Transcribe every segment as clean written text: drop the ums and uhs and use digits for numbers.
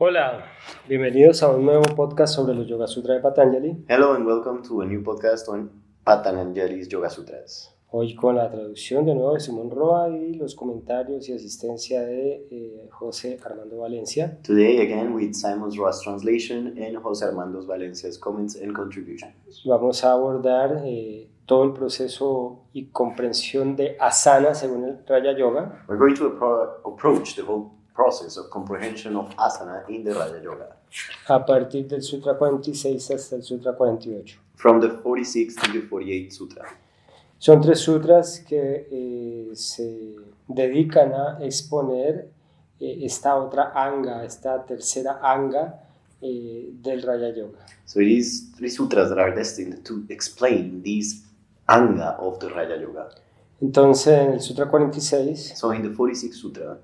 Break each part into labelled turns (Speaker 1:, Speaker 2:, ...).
Speaker 1: Hola, bienvenidos a un nuevo podcast sobre los Yoga Sutras de Patanjali.
Speaker 2: Hello and welcome to a new podcast on Patanjali's Yoga Sutras.
Speaker 1: Hoy con la traducción de nuevo de Simón Roa y los comentarios y asistencia de José Armando Valencia.
Speaker 2: Today again with Simon Roas translation and José Armando Valencia's comments and contributions.
Speaker 1: Vamos a abordar todo el proceso y comprensión de asana según el Raya Yoga.
Speaker 2: We're going to approach the whole process of comprehension of asana in the Raja Yoga.
Speaker 1: A partir del Sutra 46 hasta el Sutra 48.
Speaker 2: From the 46 to the 48 Sutra.
Speaker 1: Son tres sutras que se dedican a exponer esta otra anga, esta tercera anga del Raya Yoga.
Speaker 2: So it is three sutras that are destined to explain this anga of the Raja Yoga.
Speaker 1: Entonces, en el Sutra 46,
Speaker 2: So in the 46 Sutra,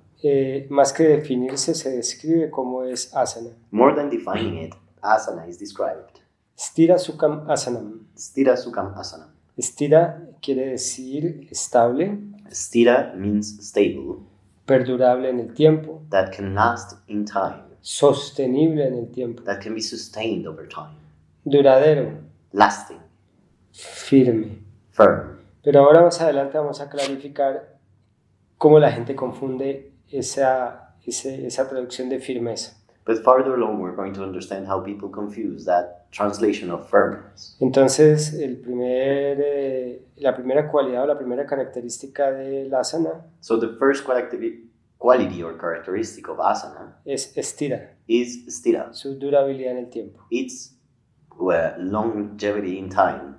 Speaker 1: más que definirse, se describe cómo es asana.
Speaker 2: more than defining it, asana is described.
Speaker 1: Stira Sukham Asanam.
Speaker 2: Stira Sukham Asana.
Speaker 1: Stira quiere decir estable,
Speaker 2: Stira means stable,
Speaker 1: perdurable en el tiempo,
Speaker 2: that can last in time,
Speaker 1: sostenible en el tiempo,
Speaker 2: that can be sustained over time,
Speaker 1: duradero,
Speaker 2: lasting,
Speaker 1: firme.
Speaker 2: firm.
Speaker 1: Pero ahora más adelante vamos a clarificar cómo la gente confunde esa traducción de firmeza.
Speaker 2: But farther along, we're going to understand how people confuse that translation of firmness.
Speaker 1: Entonces, la primera cualidad o la primera característica del asana
Speaker 2: So the first quality or characteristic of asana
Speaker 1: es estira,
Speaker 2: is stira.
Speaker 1: su durabilidad en el tiempo.
Speaker 2: It's longevity in time.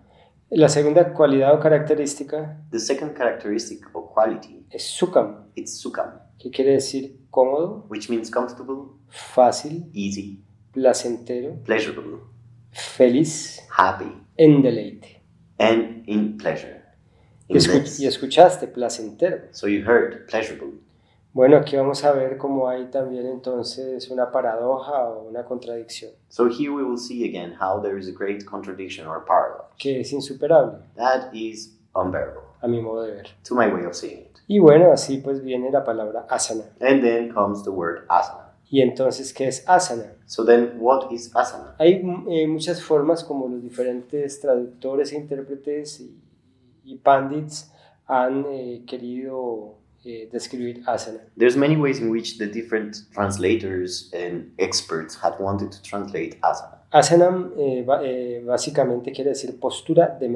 Speaker 1: La segunda cualidad o característica
Speaker 2: The second characteristic or quality,
Speaker 1: es sukham,
Speaker 2: it's sukham,
Speaker 1: que quiere decir cómodo,
Speaker 2: which means comfortable,
Speaker 1: fácil,
Speaker 2: easy,
Speaker 1: placentero,
Speaker 2: pleasurable,
Speaker 1: feliz,
Speaker 2: happy,
Speaker 1: en deleite.
Speaker 2: and in pleasure.
Speaker 1: Y
Speaker 2: In bliss.
Speaker 1: escuchaste, placentero.
Speaker 2: So you heard pleasurable.
Speaker 1: Bueno, aquí vamos a ver cómo hay también entonces una paradoja o una contradicción
Speaker 2: So here we will see again how there is a great contradiction or paradox.
Speaker 1: que es insuperable
Speaker 2: That is unbearable,
Speaker 1: a mi modo de ver.
Speaker 2: to my way of seeing it.
Speaker 1: Y bueno, así pues viene la palabra asana.
Speaker 2: And then comes the word asana.
Speaker 1: Y entonces, ¿qué es asana?
Speaker 2: So then what is asana?
Speaker 1: Hay muchas formas como los diferentes traductores e intérpretes y pandits han querido describir asana.
Speaker 2: There's many ways in which the different translators and experts have wanted to translate asana.
Speaker 1: Asana básicamente quiere decir postura de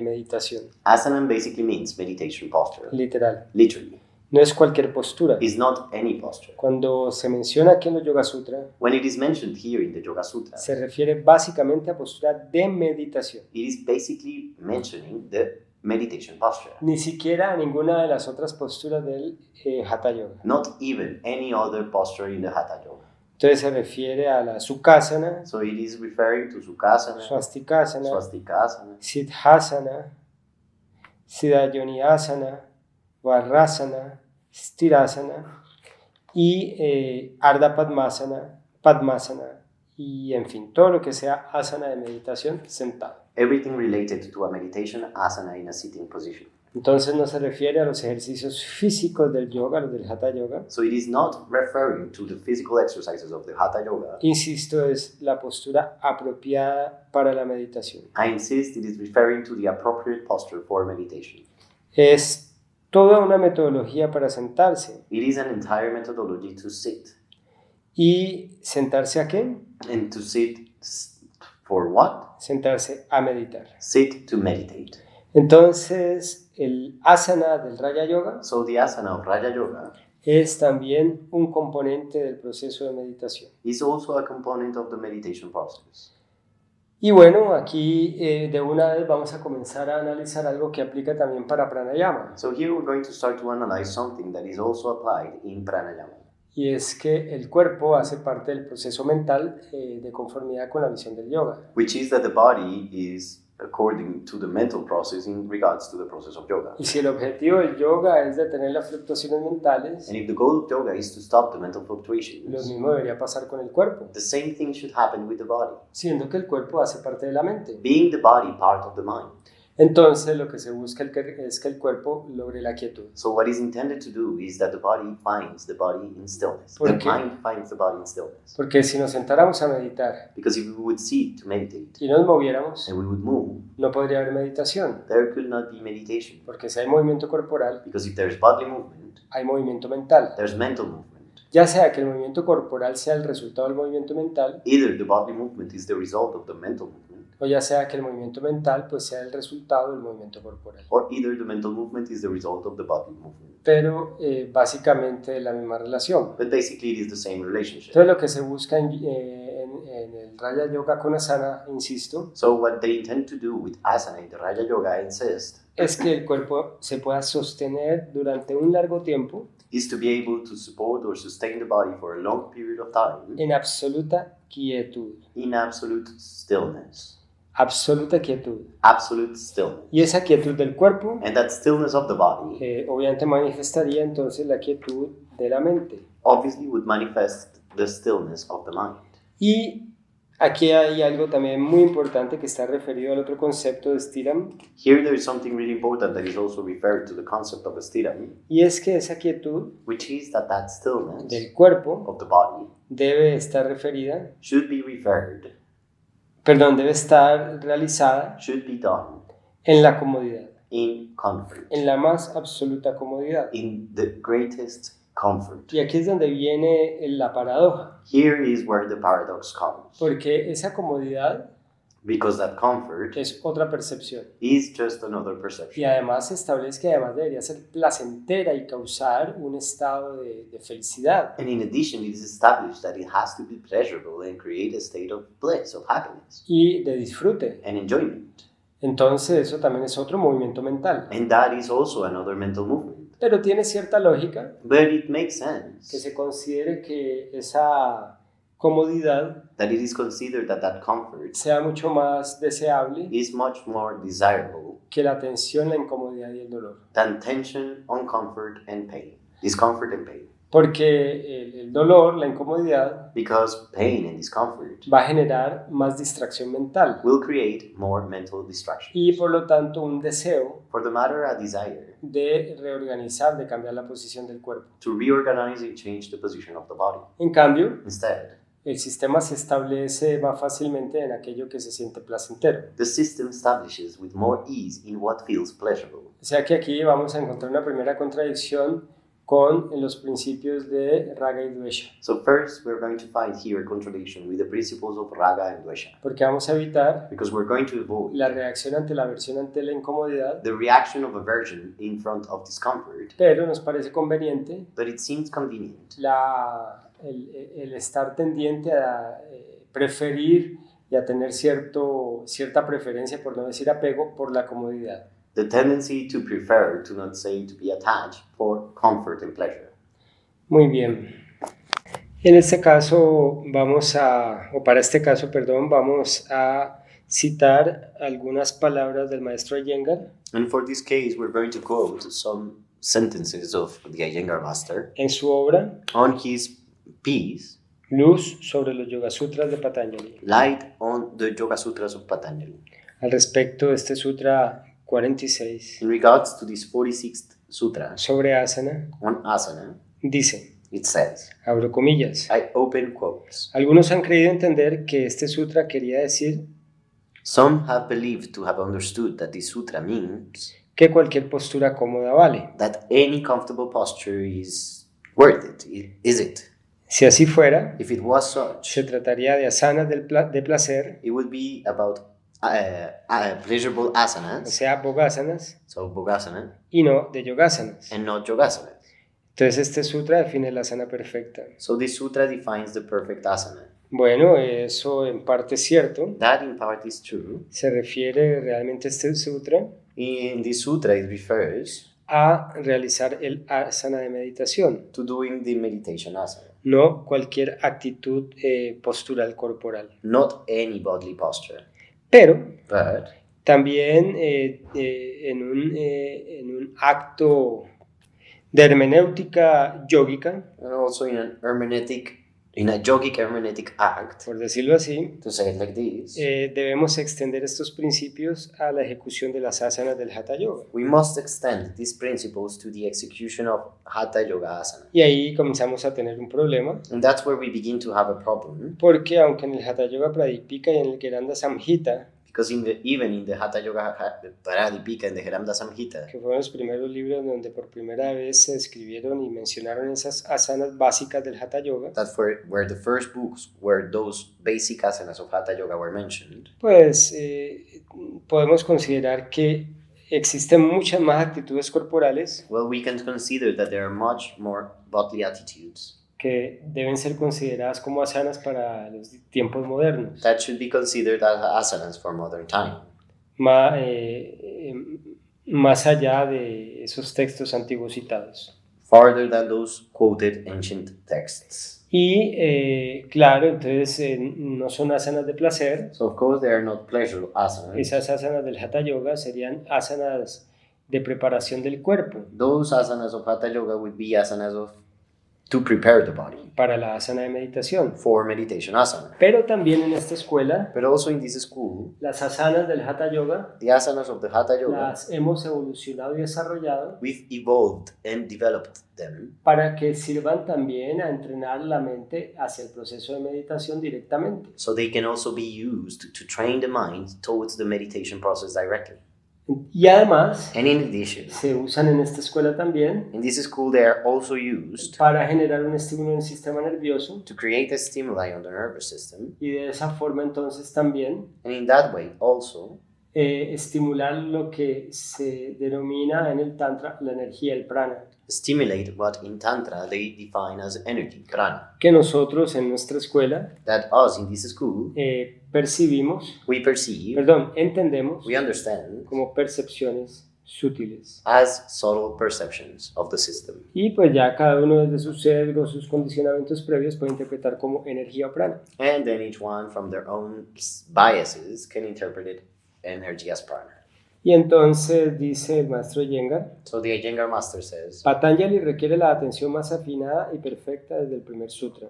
Speaker 1: meditación,
Speaker 2: Asana basically means meditation posture,
Speaker 1: literal.
Speaker 2: literally.
Speaker 1: No es cualquier postura.
Speaker 2: It's not any posture.
Speaker 1: Cuando se menciona aquí en los Yoga Sutra,
Speaker 2: When it is mentioned here in the Yoga Sutra,
Speaker 1: se refiere básicamente a postura de meditación.
Speaker 2: it is basically mentioning the meditation posture.
Speaker 1: Ni siquiera a ninguna de las otras posturas del Hatha Yoga.
Speaker 2: Not even any other posture in the Hatha Yoga.
Speaker 1: Entonces se refiere a la Sukhasana,
Speaker 2: So it is referring to Sukhasana,
Speaker 1: Swastikasana,
Speaker 2: Swastikasana,
Speaker 1: Siddhasana, Siddhayoniyasana, Varasana, Stirasana y Ardha Padmasana, Padmasana y en fin, todo lo que sea asana de meditación sentado.
Speaker 2: everything related to a meditation asana in a sitting position.
Speaker 1: Entonces no se refiere a los ejercicios físicos del yoga, los del Hatha Yoga.
Speaker 2: So it is not referring to the physical exercises of the Hatha Yoga.
Speaker 1: Insisto, es la postura apropiada para la meditación.
Speaker 2: I insist it is referring to the appropriate posture for meditation.
Speaker 1: Es toda una metodología para sentarse.
Speaker 2: It is an entire methodology to sit.
Speaker 1: ¿Y sentarse a qué?
Speaker 2: And to sit for what?
Speaker 1: Sentarse a meditar.
Speaker 2: Sit to meditate.
Speaker 1: Entonces, el asana del Raya Yoga
Speaker 2: So the asana of Raja Yoga
Speaker 1: es también un componente del proceso de meditación.
Speaker 2: is also a component of the meditation process.
Speaker 1: Y bueno, aquí de una vez vamos a comenzar a analizar algo que aplica también para pranayama.
Speaker 2: So here we're going to start to analyze something that is also applied in pranayama.
Speaker 1: Y es que el cuerpo hace parte del proceso mental de conformidad con la visión del yoga.
Speaker 2: Which is that the body is according to the mental process in regards to the process of yoga.
Speaker 1: Y si el objetivo del yoga es detener las fluctuaciones mentales,
Speaker 2: And if the goal of yoga is to stop the mental
Speaker 1: lo
Speaker 2: fluctuations,
Speaker 1: mismo debería pasar con el cuerpo,
Speaker 2: the same thing should happen with the body,
Speaker 1: siendo que el cuerpo hace parte de la mente.
Speaker 2: being the body part of the mind.
Speaker 1: Entonces lo que se busca es que el cuerpo logre la quietud.
Speaker 2: So what is intended to do is that the body finds the body in stillness.
Speaker 1: ¿Por
Speaker 2: The
Speaker 1: qué?
Speaker 2: mind finds the body in stillness.
Speaker 1: Porque si nos sentáramos a meditar
Speaker 2: Because if we would seek to meditate
Speaker 1: y nos moviéramos,
Speaker 2: and we would move,
Speaker 1: no podría haber meditación.
Speaker 2: there could not be meditation.
Speaker 1: Porque si hay movimiento corporal,
Speaker 2: Because if there's bodily movement,
Speaker 1: hay movimiento mental.
Speaker 2: there's mental movement.
Speaker 1: Ya sea que el movimiento corporal sea el resultado del movimiento mental,
Speaker 2: Either the bodily movement is the result of the mental movement,
Speaker 1: o ya sea que el movimiento mental pues sea el resultado del movimiento corporal.
Speaker 2: or either the mental movement is the result of the bodily movement.
Speaker 1: Pero básicamente la misma relación.
Speaker 2: But basically it is the same relationship.
Speaker 1: Entonces lo que se busca en el Raya Yoga con Asana, insisto,
Speaker 2: So what they intend to do with asana in the Raja Yoga, I insist,
Speaker 1: es que el cuerpo se pueda sostener durante un largo tiempo
Speaker 2: is to be able to support or sustain the body for a long period of time
Speaker 1: en absoluta quietud.
Speaker 2: in absolute stillness.
Speaker 1: Absoluta quietud.
Speaker 2: Absolute stillness.
Speaker 1: Y esa quietud del cuerpo
Speaker 2: And that stillness of the body
Speaker 1: obviamente manifestaría entonces la quietud de la mente.
Speaker 2: obviously would manifest the stillness of the mind.
Speaker 1: Y aquí hay algo también muy importante que está referido al otro concepto de Stiram,
Speaker 2: Here there is something really important that is also referred to the concept of a stiram,
Speaker 1: y es que esa quietud
Speaker 2: which is that stillness
Speaker 1: del cuerpo
Speaker 2: of the body
Speaker 1: debe estar referida,
Speaker 2: should be referred,
Speaker 1: debe estar realizada
Speaker 2: should be done
Speaker 1: en la comodidad,
Speaker 2: in comfort,
Speaker 1: en la más absoluta comodidad.
Speaker 2: in the greatest comfort.
Speaker 1: Y aquí es donde viene la paradoja,
Speaker 2: Here is where the paradox comes,
Speaker 1: porque esa comodidad
Speaker 2: because that comfort
Speaker 1: es otra percepción.
Speaker 2: is just another
Speaker 1: Y
Speaker 2: perception.
Speaker 1: además se establece que además debería ser placentera y causar un estado de felicidad.
Speaker 2: And in addition, it is established that it has to be pleasurable and create a state of bliss, of happiness
Speaker 1: Y de disfrute.
Speaker 2: and enjoyment.
Speaker 1: Entonces eso también es otro movimiento mental.
Speaker 2: And that is also another mental movement.
Speaker 1: Pero tiene cierta lógica
Speaker 2: But it makes
Speaker 1: que
Speaker 2: sense
Speaker 1: se considere que esa comodidad
Speaker 2: that it is considered that that comfort
Speaker 1: sea mucho más deseable
Speaker 2: is much more desirable
Speaker 1: que la tensión, la incomodidad y el dolor.
Speaker 2: than tension, uncomfort, and pain. Discomfort and pain.
Speaker 1: Porque el dolor, la incomodidad,
Speaker 2: Because pain and discomfort
Speaker 1: va a generar más distracción mental
Speaker 2: will create more mental distraction.
Speaker 1: y por lo tanto un deseo
Speaker 2: For the matter, a desire
Speaker 1: de reorganizar, de cambiar la posición del cuerpo.
Speaker 2: to reorganize and change the position of the body.
Speaker 1: En cambio,
Speaker 2: Instead,
Speaker 1: el sistema se establece más fácilmente en aquello que se siente placentero.
Speaker 2: the system establishes with more ease in what feels pleasurable.
Speaker 1: O sea que aquí vamos a encontrar una primera contradicción con los principios de Raga y Dvesha,
Speaker 2: So first, we're going to find here a contradiction with the principles of Raga and Dvesha,
Speaker 1: porque vamos a evitar
Speaker 2: because we're going to avoid
Speaker 1: la reacción ante la aversión ante la incomodidad,
Speaker 2: the reaction of aversion in front of discomfort,
Speaker 1: pero nos parece conveniente
Speaker 2: but it seems convenient
Speaker 1: el estar tendiente a preferir y a tener cierta preferencia, por no decir apego, por la comodidad.
Speaker 2: the tendency to prefer, to not say to be attached, for comfort and pleasure.
Speaker 1: Muy bien. En este caso para este caso, vamos a citar algunas palabras del maestro Iyengar
Speaker 2: And for this case, we're going to quote some sentences of the Iyengar master
Speaker 1: en su obra
Speaker 2: on his piece,
Speaker 1: Luz sobre los Yoga Sutras de Patanjali.
Speaker 2: Light on the Yoga Sutras of Patanjali.
Speaker 1: Al respecto de este sutra 46
Speaker 2: In regards to this 46th sutra
Speaker 1: sobre asana,
Speaker 2: on asana,
Speaker 1: dice,
Speaker 2: it says,
Speaker 1: abro comillas,
Speaker 2: I open quotes.
Speaker 1: algunos han creído entender que este sutra quería decir
Speaker 2: Some have believed to have understood that this sutra means
Speaker 1: que cualquier postura cómoda vale.
Speaker 2: that any comfortable posture is worth it. Is it?
Speaker 1: Si así fuera,
Speaker 2: If it was such,
Speaker 1: se trataría de asanas de placer,
Speaker 2: it would be about pleasurable
Speaker 1: o
Speaker 2: asanas,
Speaker 1: sea, bogasanas,
Speaker 2: so Bogasana,
Speaker 1: y no de yogasanas.
Speaker 2: and not Yogasanas.
Speaker 1: Entonces este sutra define la asana perfecta.
Speaker 2: So this sutra defines the perfect asana.
Speaker 1: Bueno, eso en parte es cierto.
Speaker 2: That in part is true.
Speaker 1: Se refiere realmente este sutra
Speaker 2: In this sutra, it refers
Speaker 1: a realizar el asana de meditación,
Speaker 2: to doing the meditation asana,
Speaker 1: no cualquier actitud postural corporal.
Speaker 2: not any bodily posture.
Speaker 1: Pero
Speaker 2: But
Speaker 1: también en un acto de hermenéutica yógica,
Speaker 2: also in an hermeneutic In a yogic hermeneutic act,
Speaker 1: por decirlo así,
Speaker 2: to say it like this,
Speaker 1: debemos extender estos principios a la ejecución de las asanas del Hatha Yoga.
Speaker 2: we must extend these principles to the execution of Hatha Yoga asana.
Speaker 1: Y ahí comenzamos a tener un problema,
Speaker 2: And that's where we begin to have a problem,
Speaker 1: porque aunque en el Hatha Yoga Pradipika y en el Gheranda Samhita,
Speaker 2: because even in the Hatha Yoga Pradipika and the Heramda Samhita,
Speaker 1: que fueron los primeros libros donde por primera vez se describieron y mencionaron esas asanas básicas del Hatha Yoga,
Speaker 2: that's where the first books where those basic asanas of Hatha Yoga were mentioned,
Speaker 1: pues podemos considerar que existen muchas más actitudes corporales
Speaker 2: well, we can consider that there are much more bodily attitudes
Speaker 1: que deben ser consideradas como asanas para los tiempos modernos,
Speaker 2: that should be considered as asanas for modern time,
Speaker 1: más allá de esos textos antiguos citados.
Speaker 2: farther than those quoted ancient texts.
Speaker 1: Y claro, entonces no son asanas de placer.
Speaker 2: So of course they are not pleasure asanas.
Speaker 1: Esas asanas del Hatha Yoga serían asanas de preparación del cuerpo
Speaker 2: Those asanas of Hatha Yoga would be asanas to prepare the body
Speaker 1: para la asana de meditación.
Speaker 2: for meditation asana.
Speaker 1: Pero también en esta escuela,
Speaker 2: But also in this school,
Speaker 1: las asanas del Hatha Yoga
Speaker 2: the asanas of the Hatha Yoga,
Speaker 1: las hemos evolucionado y desarrollado
Speaker 2: we've evolved and developed them
Speaker 1: para que sirvan también a entrenar la mente hacia el proceso de meditación directamente.
Speaker 2: so they can also be used to train the mind towards the meditation process directly.
Speaker 1: Y además,
Speaker 2: And in addition,
Speaker 1: se usan en esta escuela también
Speaker 2: in this school they are also used
Speaker 1: para generar un estímulo en el sistema nervioso
Speaker 2: to create a stimuli on the nervous system,
Speaker 1: y de esa forma entonces también
Speaker 2: and in that way also
Speaker 1: estimular lo que se denomina en el Tantra la energía, el prana,
Speaker 2: stimulate what in Tantra they define as energy, prana,
Speaker 1: que nosotros en nuestra escuela
Speaker 2: that us in this school
Speaker 1: percibimos, entendemos
Speaker 2: we understand
Speaker 1: como percepciones sutiles.
Speaker 2: as subtle perceptions of the system.
Speaker 1: Y pues ya cada uno desde sus sesgos, sus condicionamientos previos puede interpretar como energía o prana.
Speaker 2: And then each one from their own biases can interpret it energy as prana.
Speaker 1: Y entonces dice el maestro Iyengar,
Speaker 2: So the Iyengar master says,
Speaker 1: Patanjali requiere la atención más afinada y perfecta desde el primer sutra.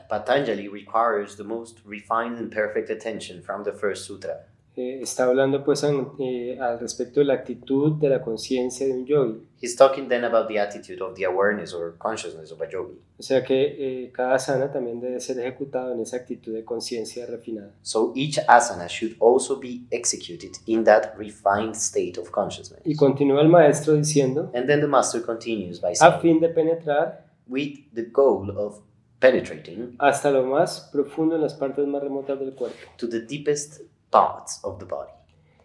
Speaker 2: Patanjali requires the most refined and perfect attention from the first sutra.
Speaker 1: Está hablando pues al respecto de la actitud de la conciencia de un yogi.
Speaker 2: He's talking then about the attitude of the awareness or consciousness of a yogi.
Speaker 1: O sea que cada asana también debe ser ejecutado en esa actitud de conciencia refinada.
Speaker 2: So each asana should also be executed in that refined state of consciousness.
Speaker 1: Y continúa el maestro diciendo,
Speaker 2: And then the master continues by
Speaker 1: a
Speaker 2: saying,
Speaker 1: fin de penetrar
Speaker 2: with the goal of penetrating
Speaker 1: hasta lo más profundo en las partes más remotas del cuerpo.
Speaker 2: to the deepest parts of the body.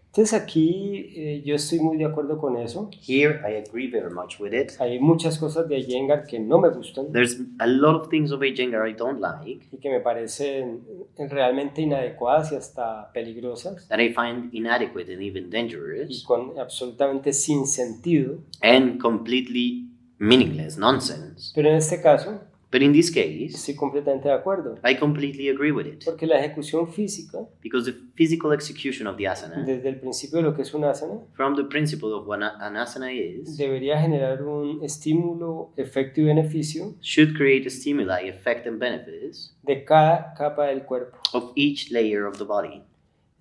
Speaker 1: Entonces aquí yo estoy muy de acuerdo con eso.
Speaker 2: Here I agree very much with it.
Speaker 1: Hay muchas cosas de Iyengar que no me gustan
Speaker 2: There's a lot of things of Iyengar I don't like,
Speaker 1: y que me parecen realmente inadecuadas y hasta peligrosas
Speaker 2: that I find inadequate and even
Speaker 1: y
Speaker 2: dangerous,
Speaker 1: con absolutamente sin sentido.
Speaker 2: and completely meaningless nonsense.
Speaker 1: Pero en este caso
Speaker 2: But in this case,
Speaker 1: estoy completamente de acuerdo.
Speaker 2: I completely agree with it,
Speaker 1: Porque la ejecución física,
Speaker 2: because the physical execution of the asana,
Speaker 1: desde el principio de lo que es un asana,
Speaker 2: from the principle of what an asana is,
Speaker 1: debería generar un estímulo, efecto y beneficio
Speaker 2: should create a stimuli, effect, and benefits
Speaker 1: de cada capa del cuerpo.
Speaker 2: of each layer of the body.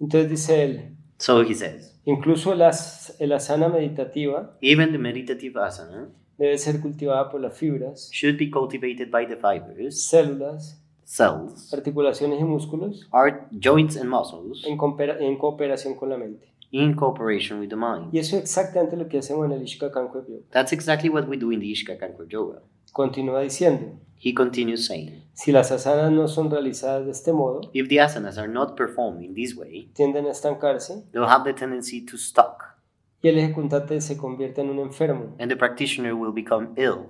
Speaker 1: Entonces dice él,
Speaker 2: So he says,
Speaker 1: incluso el asana meditativa
Speaker 2: even the meditative asana
Speaker 1: debe ser cultivada por las fibras,
Speaker 2: should be cultivated by the fibers,
Speaker 1: células,
Speaker 2: cells,
Speaker 1: articulaciones y músculos
Speaker 2: joints, and muscles
Speaker 1: en cooperación con la mente.
Speaker 2: in cooperation with the mind.
Speaker 1: Y eso es exactamente lo que hacemos en el Ishka Kankwa Yoga.
Speaker 2: That's exactly what we do in the Ishka Kankwa Yoga.
Speaker 1: Continúa diciendo,
Speaker 2: He continues saying,
Speaker 1: si las asanas no son realizadas de este modo,
Speaker 2: if the asanas are not performed in this way,
Speaker 1: tienden a estancarse
Speaker 2: they'll have the tendency to stuck,
Speaker 1: y el ejecutante se convierte en un enfermo
Speaker 2: and the practitioner will become ill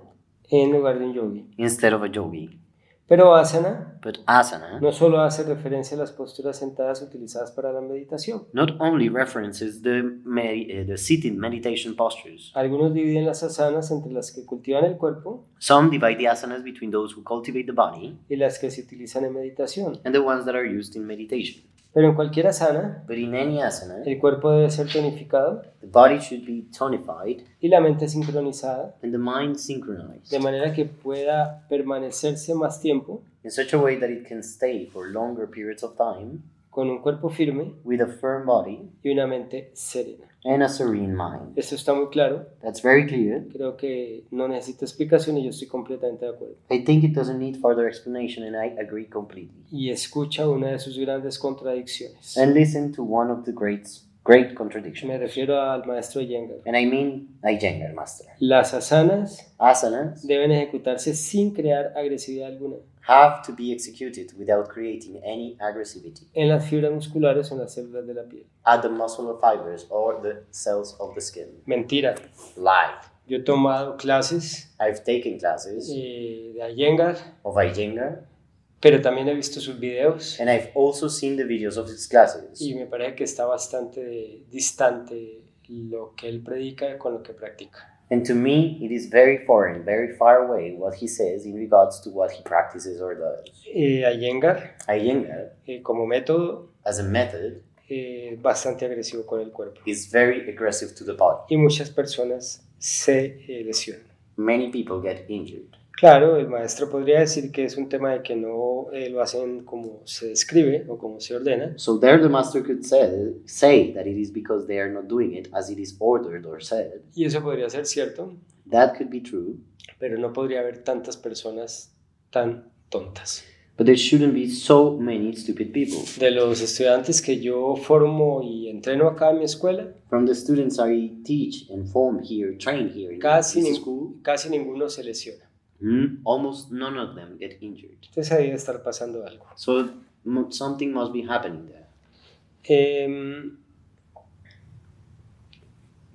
Speaker 1: en lugar de un yogi.
Speaker 2: instead of a yogi.
Speaker 1: Pero asana
Speaker 2: But asana
Speaker 1: no solo hace referencia a las posturas sentadas utilizadas para la meditación.
Speaker 2: not only references the sitting meditation postures.
Speaker 1: Algunos dividen las asanas entre las que cultivan el cuerpo
Speaker 2: Some divide the asanas between those who cultivate the body
Speaker 1: y las que se utilizan en meditación.
Speaker 2: and the ones that are used in meditation.
Speaker 1: Pero en cualquier asana,
Speaker 2: But in any asana,
Speaker 1: el cuerpo debe ser tonificado
Speaker 2: the body should be tonified
Speaker 1: y la mente sincronizada,
Speaker 2: and the mind synchronized
Speaker 1: de manera que pueda permanecerse más tiempo
Speaker 2: in such a way that it can stay for longer periods of time
Speaker 1: con un cuerpo firme
Speaker 2: with a firm body
Speaker 1: y una mente serena.
Speaker 2: and a serene mind.
Speaker 1: Esto está muy claro,
Speaker 2: That's very clear.
Speaker 1: creo que no necesita explicación y yo estoy completamente de acuerdo.
Speaker 2: I think it doesn't need further explanation, and I agree completely.
Speaker 1: Y escucha una de sus grandes contradicciones.
Speaker 2: And listen to one of the great
Speaker 1: Me
Speaker 2: contradictions.
Speaker 1: refiero al maestro Iyengar.
Speaker 2: And I mean Iyengar master.
Speaker 1: Las asanas
Speaker 2: Asanas
Speaker 1: deben ejecutarse sin crear agresividad alguna
Speaker 2: have to be executed without creating any aggressivity
Speaker 1: en las fibras musculares o en las células de la piel.
Speaker 2: at the muscular fibers or the cells of the skin.
Speaker 1: Mentira.
Speaker 2: Lie.
Speaker 1: Yo he tomado clases
Speaker 2: I've taken classes
Speaker 1: de Iyengar,
Speaker 2: of Iyengar,
Speaker 1: pero también he visto sus videos
Speaker 2: and I've also seen the videos of his classes.
Speaker 1: y me parece que está bastante distante lo que él predica con lo que practica.
Speaker 2: And to me, it is very foreign, very far away what he says in regards to what he practices or does.
Speaker 1: Iyengar,
Speaker 2: Iyengar,
Speaker 1: como método,
Speaker 2: as a method,
Speaker 1: bastante agresivo con el cuerpo.
Speaker 2: is very aggressive to the body.
Speaker 1: Y muchas personas se lesionan.
Speaker 2: Many people get injured.
Speaker 1: Claro, el maestro podría decir que es un tema de que no lo hacen como se describe o como se ordena,
Speaker 2: So there the master could say that it is because they are not doing it as it is ordered or said.
Speaker 1: y eso podría ser cierto,
Speaker 2: That could be true,
Speaker 1: pero no podría haber tantas personas tan tontas.
Speaker 2: but there shouldn't be so many stupid people.
Speaker 1: De los estudiantes que yo formo y entreno acá en mi escuela,
Speaker 2: From the students I teach and form here, train here in
Speaker 1: casi,
Speaker 2: this school,
Speaker 1: casi ninguno se lesiona.
Speaker 2: almost none of them get injured.
Speaker 1: Entonces ahí debe estar pasando algo.
Speaker 2: So something must be happening there.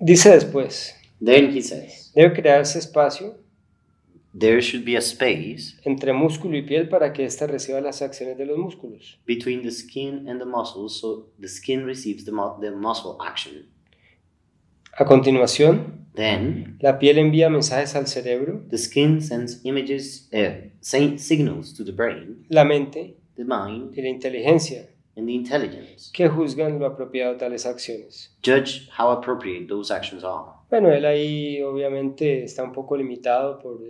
Speaker 1: Dice después,
Speaker 2: Then he says,
Speaker 1: debe crearse espacio
Speaker 2: there should be a space
Speaker 1: entre músculo y piel para que ésta reciba las acciones de los músculos.
Speaker 2: between the skin and the muscles, so the skin receives the muscle action.
Speaker 1: A continuación,
Speaker 2: Then
Speaker 1: la piel envía mensajes al cerebro,
Speaker 2: the skin sends images, signals to the brain,
Speaker 1: la mente
Speaker 2: the mind,
Speaker 1: y la inteligencia
Speaker 2: and the intelligence.
Speaker 1: que juzgan lo apropiado de tales acciones.
Speaker 2: Judge how appropriate those actions are.
Speaker 1: Bueno, él ahí obviamente está un poco limitado por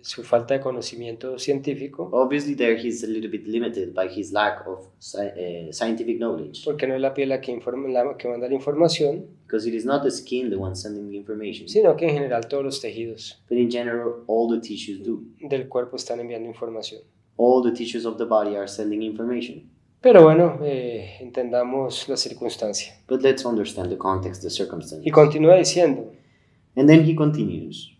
Speaker 1: su falta de conocimiento científico,
Speaker 2: Obviously, there he's a little bit limited by his lack of scientific knowledge,
Speaker 1: porque no es la piel la que que manda la información,
Speaker 2: because it is not the skin the one sending the information,
Speaker 1: sino que en general todos los tejidos
Speaker 2: but in general, all the tissues do.
Speaker 1: del cuerpo están enviando información.
Speaker 2: All the tissues of the body are sending information.
Speaker 1: Pero bueno, entendamos la circunstancia.
Speaker 2: But let's understand the context, the circumstance.
Speaker 1: Y continúa diciendo,
Speaker 2: And then he continues.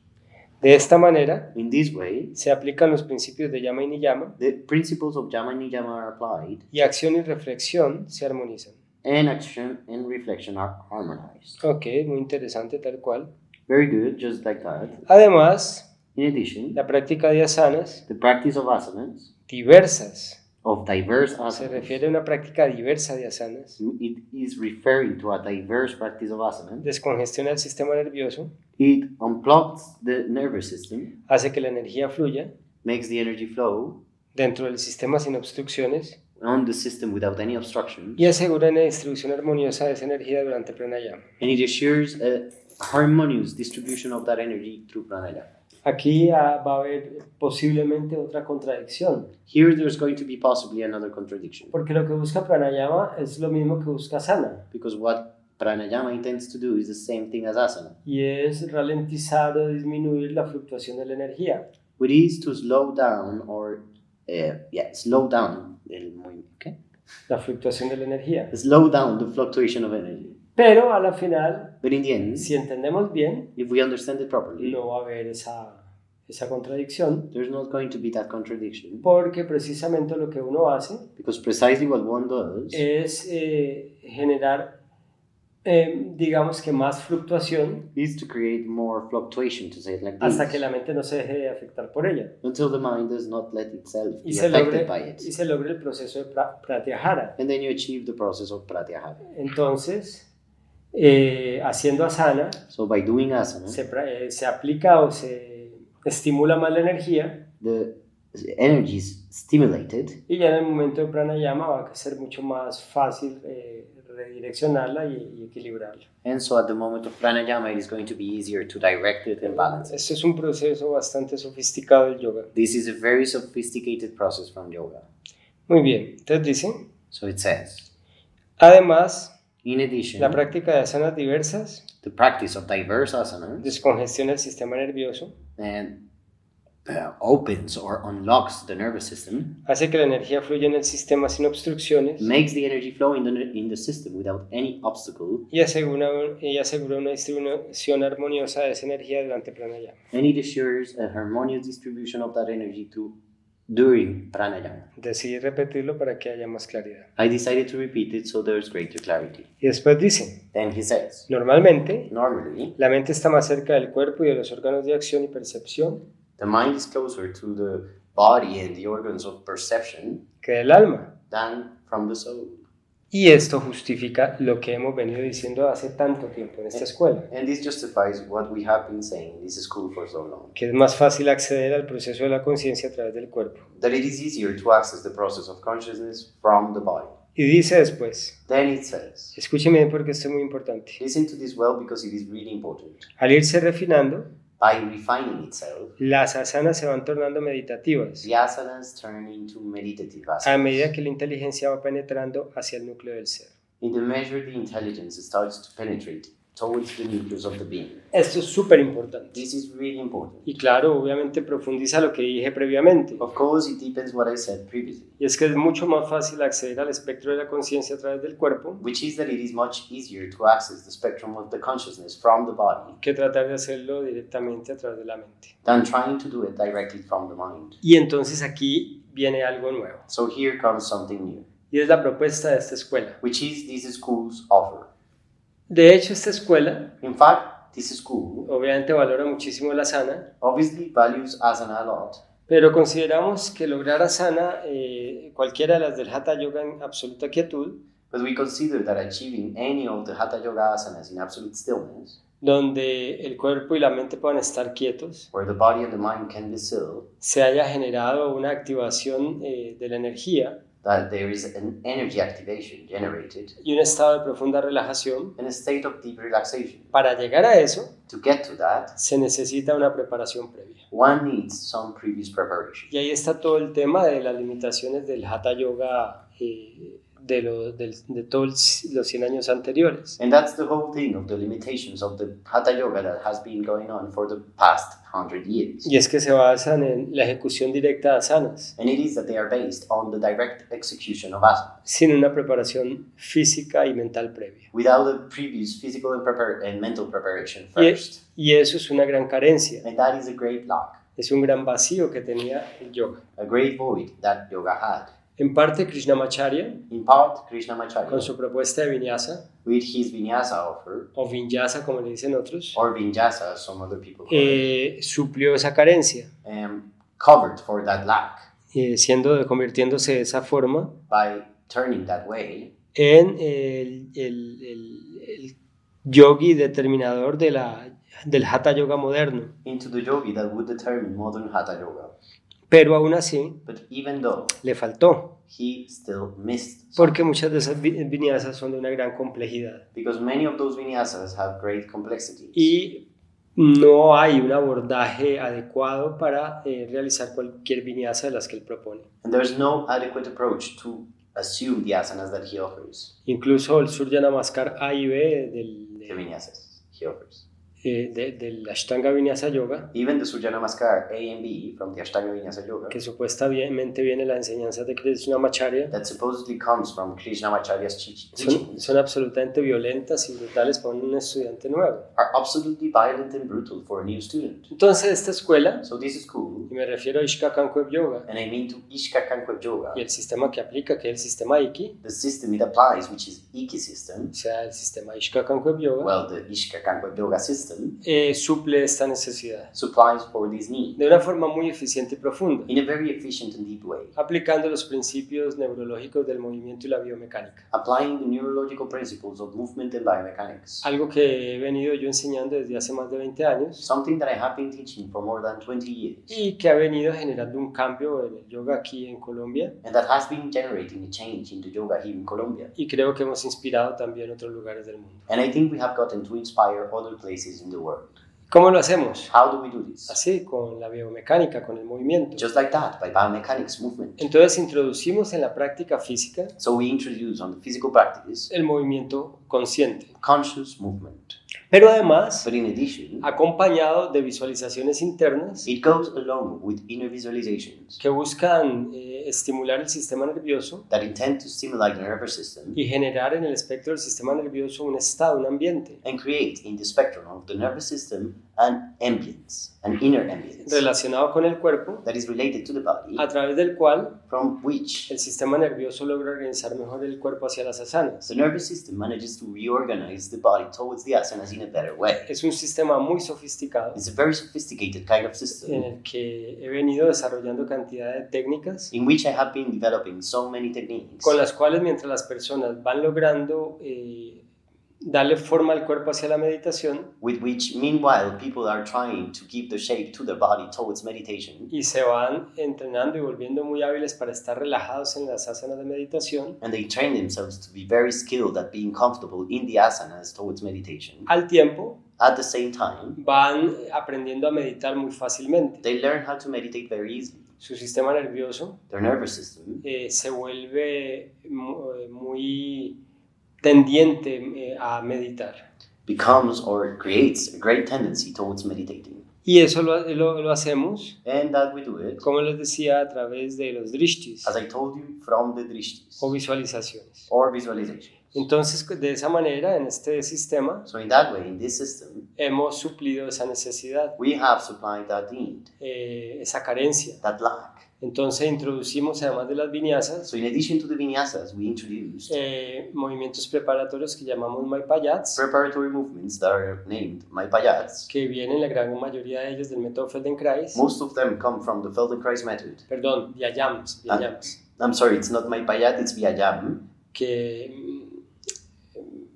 Speaker 1: de esta manera
Speaker 2: In this way,
Speaker 1: se aplican los principios de llama y niyama
Speaker 2: the principles of Yama and Niyama are applied,
Speaker 1: y acción y reflexión se armonizan.
Speaker 2: and action and reflection are harmonized.
Speaker 1: Ok, muy interesante tal cual.
Speaker 2: Very good, just like that.
Speaker 1: Además,
Speaker 2: In addition,
Speaker 1: la práctica de asanas
Speaker 2: the practice of asanas,
Speaker 1: diversas,
Speaker 2: of diverse
Speaker 1: se
Speaker 2: asanas,
Speaker 1: refiere a una práctica diversa de asanas,
Speaker 2: it is referring to a diverse practice of asanas.
Speaker 1: descongestiona el sistema nervioso,
Speaker 2: It unplugs the nervous system,
Speaker 1: hace que la energía fluya
Speaker 2: makes the energy flow
Speaker 1: dentro del sistema sin obstrucciones
Speaker 2: on the system without any obstruction,
Speaker 1: y asegura una distribución armoniosa de esa energía durante pranayama.
Speaker 2: and it assures a harmonious distribution of that energy through pranayama.
Speaker 1: Aquí va a haber posiblemente otra contradicción,
Speaker 2: Here there's going to be possibly another contradiction,
Speaker 1: porque lo que busca pranayama es lo mismo que busca asana,
Speaker 2: because what pranayama intends to do is the same thing as asana,
Speaker 1: y es ralentizar o disminuir la fluctuación de la energía.
Speaker 2: which is to slow down or slow down el movimiento. Okay?
Speaker 1: La fluctuación de la energía.
Speaker 2: Slow down the fluctuation of energy.
Speaker 1: Pero a la final,
Speaker 2: But in the end,
Speaker 1: si entendemos bien,
Speaker 2: if we understand it properly,
Speaker 1: no va a haber esa contradicción,
Speaker 2: there's not going to be that contradiction,
Speaker 1: porque precisamente lo que uno hace
Speaker 2: because precisely what one does
Speaker 1: es generar, digamos que más fluctuación
Speaker 2: is to create more fluctuation, to say it like
Speaker 1: hasta
Speaker 2: this,
Speaker 1: que la mente no se deje de afectar por ella
Speaker 2: until the mind does not let itself
Speaker 1: y
Speaker 2: be
Speaker 1: se
Speaker 2: affected
Speaker 1: logre,
Speaker 2: by it.
Speaker 1: y se logre el proceso de pratyahara.
Speaker 2: And then you achieve the process of pratyahara.
Speaker 1: Entonces, haciendo asana,
Speaker 2: So by doing asana,
Speaker 1: se aplica o se estimula más la energía
Speaker 2: the energy is stimulated,
Speaker 1: y ya en el momento de pranayama va a ser mucho más fácil redireccionarla y equilibrarla.
Speaker 2: and so at the moment of pranayama, it is going to be easier to direct it and balance it.
Speaker 1: Este es un proceso bastante sofisticado del yoga.
Speaker 2: This is a very sophisticated process from yoga.
Speaker 1: Muy bien, entonces dice,
Speaker 2: So it says,
Speaker 1: además,
Speaker 2: in addition,
Speaker 1: la práctica de asanas diversas
Speaker 2: the practice of diverse asanas
Speaker 1: descongestiona el sistema nervioso,
Speaker 2: and opens or unlocks the nervous system,
Speaker 1: hace que la energía fluya en el sistema sin obstrucciones
Speaker 2: makes the energy flow in the system without any obstacle,
Speaker 1: y asegura una distribución armoniosa de esa energía durante pranayama.
Speaker 2: and it assures a harmonious distribution of that energy during pranayama.
Speaker 1: Decidí repetirlo para que haya más claridad.
Speaker 2: I decided to repeat it so there's greater clarity.
Speaker 1: Y después dice,
Speaker 2: Then he says,
Speaker 1: normalmente,
Speaker 2: normally,
Speaker 1: la mente está más cerca del cuerpo y de los órganos de acción y percepción
Speaker 2: the mind is closer to the body and the organs of perception
Speaker 1: que del alma.
Speaker 2: than from the soul.
Speaker 1: Y esto justifica lo que hemos venido diciendo hace tanto tiempo en esta escuela,
Speaker 2: And this justifies what we have been saying in this school for so long.
Speaker 1: que es más fácil acceder al proceso de la conciencia a través del cuerpo.
Speaker 2: That it is easier to access the process of consciousness from the body.
Speaker 1: Y dice después,
Speaker 2: Then it says,
Speaker 1: escúcheme bien porque esto es muy importante,
Speaker 2: listen to this well because it is really important.
Speaker 1: al irse refinando,
Speaker 2: By refining itself,
Speaker 1: las asanas se van tornando meditativas
Speaker 2: the asanas turn into meditative
Speaker 1: a
Speaker 2: asanas.
Speaker 1: medida que la inteligencia va penetrando hacia el núcleo del ser.
Speaker 2: In the measure the intelligence starts to penetrate towards the nucleus of the being.
Speaker 1: Esto es súper importante.
Speaker 2: This is really important.
Speaker 1: Y claro, obviamente profundiza lo que dije previamente.
Speaker 2: Of course, it depends what I said previously,
Speaker 1: Y es que es mucho más fácil acceder al espectro de la conciencia a través del cuerpo
Speaker 2: which is that it is much easier to access the spectrum of the consciousness from the body
Speaker 1: que tratar de hacerlo directamente a través de la mente.
Speaker 2: than trying to do it directly from the mind.
Speaker 1: Y entonces aquí viene algo nuevo.
Speaker 2: So here comes something new,
Speaker 1: Y es la propuesta de esta escuela.
Speaker 2: which is this school's offer.
Speaker 1: De hecho, esta escuela
Speaker 2: In fact, this school
Speaker 1: obviamente valora muchísimo la asana,
Speaker 2: obviously values asana a lot,
Speaker 1: pero consideramos que lograr asana, cualquiera de las del Hatha Yoga en absoluta quietud,
Speaker 2: but we consider that achieving any of the Hatha Yoga asanas in absolute stillness,
Speaker 1: donde el cuerpo y la mente puedan estar quietos,
Speaker 2: where the body and the mind can be still,
Speaker 1: se haya generado una activación de la energía
Speaker 2: that there is an energy activation generated
Speaker 1: y un estado de profunda relajación.
Speaker 2: in a state of deep relaxation.
Speaker 1: Para llegar a eso,
Speaker 2: To get to that,
Speaker 1: se necesita una preparación previa.
Speaker 2: one needs some previous preparation.
Speaker 1: Y ahí está todo el tema de las limitaciones del Hatha Yoga de todos los 100 años anteriores.
Speaker 2: And that's the whole thing of the limitations of the Hatha Yoga that has been going on for the past 100 years.
Speaker 1: Y es que se basan en la ejecución directa de asanas,
Speaker 2: And it is that they are based on the direct execution of asanas,
Speaker 1: sin una preparación física y mental previa.
Speaker 2: without a previous physical and mental preparation
Speaker 1: Y,
Speaker 2: first.
Speaker 1: y eso es una gran carencia,
Speaker 2: And that is a great lack,
Speaker 1: es un gran vacío que tenía el yoga.
Speaker 2: a great void that yoga had.
Speaker 1: En parte, Krishnamacharya,
Speaker 2: In part, Krishnamacharya,
Speaker 1: con su propuesta de vinyasa,
Speaker 2: with his vinyasa offer,
Speaker 1: o vinyasa como le dicen otros,
Speaker 2: or vinyasa as some other people call it,
Speaker 1: suplió esa carencia,
Speaker 2: covered for that lack
Speaker 1: convirtiéndose de esa forma
Speaker 2: by turning that way
Speaker 1: en el yogi determinador del Hatha Yoga moderno.
Speaker 2: into the yogi that would determine modern Hatha Yoga.
Speaker 1: Pero aún así
Speaker 2: But even though
Speaker 1: le faltó,
Speaker 2: he still missed some,
Speaker 1: porque muchas de esas vinyasas son de una gran complejidad
Speaker 2: because many of those vinyasas have great complexities.
Speaker 1: y no hay un abordaje adecuado para realizar cualquier vinyasa de las que él propone.
Speaker 2: And there's no adequate approach to assume the asanas that he offers,
Speaker 1: Incluso el Surya Namaskar A y B
Speaker 2: the vinyasas he offers.
Speaker 1: del Ashtanga Vinyasa Yoga,
Speaker 2: Even the Surya Namaskar A and B from the Ashtanga Vinyasa Yoga,
Speaker 1: que supuestamente viene de la enseñanza de Krishnamacharya,
Speaker 2: that supposedly comes from Krishnamacharya's teachings,
Speaker 1: son absolutamente violentas y brutales para un estudiante nuevo.
Speaker 2: are absolutely violent and brutal for a new student.
Speaker 1: Entonces esta escuela,
Speaker 2: So this school,
Speaker 1: y me refiero a Ishka Kankweb Yoga,
Speaker 2: and I mean to Ishka Kankweb Yoga,
Speaker 1: y el sistema que aplica, que es el sistema Iki,
Speaker 2: the system it applies, which is Iki system,
Speaker 1: o sea, el sistema Ishka Kankweb Yoga,
Speaker 2: well, the Ishka Kankweb Yoga system, system
Speaker 1: suple esta necesidad
Speaker 2: supplies for this need
Speaker 1: de una forma muy eficiente y profunda,
Speaker 2: in a very efficient and deep way,
Speaker 1: aplicando los principios neurológicos del movimiento y la biomecánica.
Speaker 2: applying the neurological principles of movement and biomechanics,
Speaker 1: Algo que he venido yo enseñando desde hace más de 20 años
Speaker 2: something that I have been teaching for more than 20 years,
Speaker 1: y que ha venido generando un cambio en el yoga aquí en Colombia,
Speaker 2: and that has been generating a change in the yoga here in Colombia.
Speaker 1: y creo que hemos inspirado también otros lugares del mundo.
Speaker 2: And I think we have gotten to inspire other places in the world.
Speaker 1: ¿Cómo lo hacemos?
Speaker 2: How do we do this?
Speaker 1: Así, con la biomecánica, con el movimiento.
Speaker 2: Just like that, by biomechanics, movement.
Speaker 1: Entonces introducimos en la práctica física
Speaker 2: So we introduce on the physical practice
Speaker 1: el movimiento consciente,
Speaker 2: conscious movement.
Speaker 1: pero además
Speaker 2: But in addition,
Speaker 1: acompañado de visualizaciones internas
Speaker 2: it goes along with inner visualizations
Speaker 1: que buscan estimular el sistema nervioso
Speaker 2: that intend to stimulate the nervous system
Speaker 1: y generar en el espectro del sistema nervioso un estado, un ambiente
Speaker 2: and create in the spectrum of the nervous system an ambience, an inner ambience
Speaker 1: relacionado con el cuerpo,
Speaker 2: that is related to the body,
Speaker 1: a través del cual
Speaker 2: from which
Speaker 1: el sistema nervioso logra organizar mejor el cuerpo hacia las asanas.
Speaker 2: the nervous system manages to reorganize the body towards the asanas in a better way.
Speaker 1: Es un sistema muy sofisticado
Speaker 2: It's a very sophisticated kind of
Speaker 1: en
Speaker 2: system
Speaker 1: el que he venido desarrollando cantidad de técnicas
Speaker 2: in which I have been developing so many techniques
Speaker 1: con las cuales mientras las personas van logrando darle forma al cuerpo hacia la meditación
Speaker 2: with which meanwhile people are trying to give the shape to their body towards meditation,
Speaker 1: y se van entrenando y volviendo muy hábiles para estar relajados en las asanas de meditación,
Speaker 2: and they train themselves to be very skilled at being comfortable in the asanas towards meditation.
Speaker 1: al tiempo
Speaker 2: At the same time,
Speaker 1: van aprendiendo a meditar muy fácilmente.
Speaker 2: they learn how to meditate very easily.
Speaker 1: Su sistema nervioso
Speaker 2: Their nervous system
Speaker 1: se vuelve muy tendiente a meditar.
Speaker 2: becomes or creates a great tendency towards meditating.
Speaker 1: Y eso lo hacemos,
Speaker 2: And that we do it,
Speaker 1: como les decía, a través de los drishtis
Speaker 2: as I told you, from the drishtis
Speaker 1: o visualizaciones.
Speaker 2: or visualization.
Speaker 1: Entonces, de esa manera, en este sistema,
Speaker 2: So in that way, in this system,
Speaker 1: hemos suplido esa necesidad,
Speaker 2: we have supplied that need,
Speaker 1: esa carencia.
Speaker 2: that lack.
Speaker 1: Entonces, introducimos, además de las vinyasas,
Speaker 2: So in addition to the vinyasas, we introduced
Speaker 1: movimientos preparatorios que llamamos maipayats,
Speaker 2: preparatory movements that are named Maipayats.
Speaker 1: que vienen la gran mayoría de ellos del método Feldenkrais.
Speaker 2: Most of them come from the Feldenkrais method.
Speaker 1: Perdón, Vyayams,
Speaker 2: I'm sorry, it's not Maipayat, it's Vyayam.
Speaker 1: que,